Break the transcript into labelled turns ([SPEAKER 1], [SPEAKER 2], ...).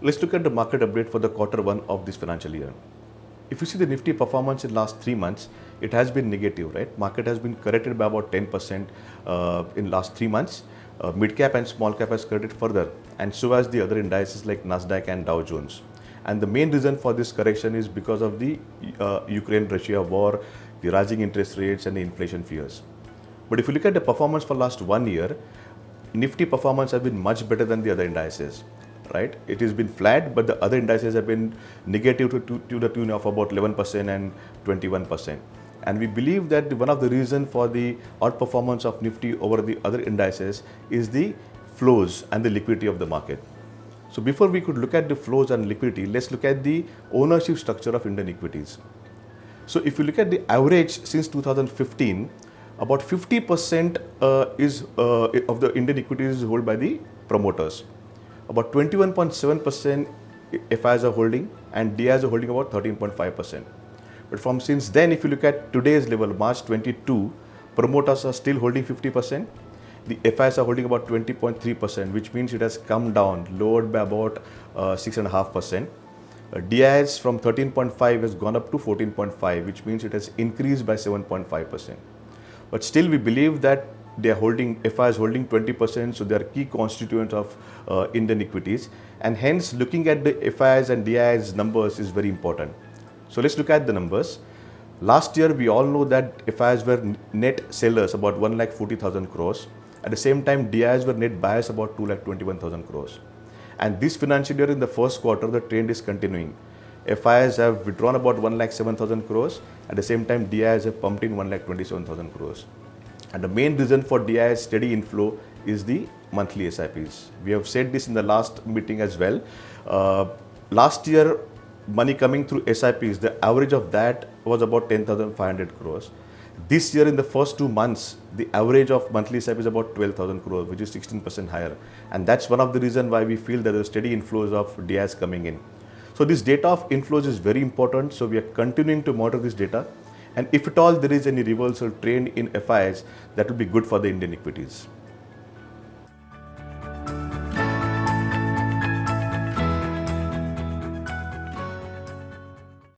[SPEAKER 1] Let's look at the market update for the quarter one of this financial year. If you see the Nifty performance in last 3 months, it has been negative, right? Market has been corrected by about 10% in last 3 months. Mid cap and small cap has corrected further, and so has the other indices like Nasdaq and Dow Jones. And the main reason for this correction is because of the Ukraine-Russia war, the rising interest rates, and the inflation fears. But if you look at the performance for last 1 year, Nifty performance has been much better than the other indices, right? It has been flat, but the other indices have been negative to the tune of about 11% and 21%. And we believe that one of the reasons for the outperformance of Nifty over the other indices is the flows and the liquidity of the market. So before we could look at the flows and liquidity, let's look at the ownership structure of Indian equities. So if you look at the average since 2015, about 50% of the Indian equities is held by the promoters. About 21.7% FIs are holding, and DIs are holding about 13.5%. But from since then, if you look at today's level, March 22, promoters are still holding 50%. The FIs are holding about 20.3%, which means it has come down, lowered by about 6.5%. DIs from 13.5 has gone up to 14.5, which means it has increased by 7.5%. But still, we believe that they are holding, FIs holding 20%, so they are key constituents of Indian equities. And hence, looking at the FIs and DIs numbers is very important. So let's look at the numbers. Last year, we all know that FIs were net sellers, about 1,40,000 crores. At the same time, DIs were net buyers, about 2,21,000 crores. And this financial year, in the first quarter, the trend is continuing. FIs have withdrawn about 1,07,000 crores. At the same time, DIs have pumped in 1,27,000 crores. And the main reason for DI's steady inflow is the monthly SIPs. We have said this in the last meeting as well. Last year, money coming through SIPs, the average of that was about 10,500 crores. This year, in the first 2 months, the average of monthly SIP is about 12,000 crores, which is 16% higher. And that's one of the reasons why we feel that there are steady inflows of DIs coming in. So this data of inflows is very important. So we are continuing to monitor this data. And if at all there is any reversal trend in FIs, that will be good for the Indian equities.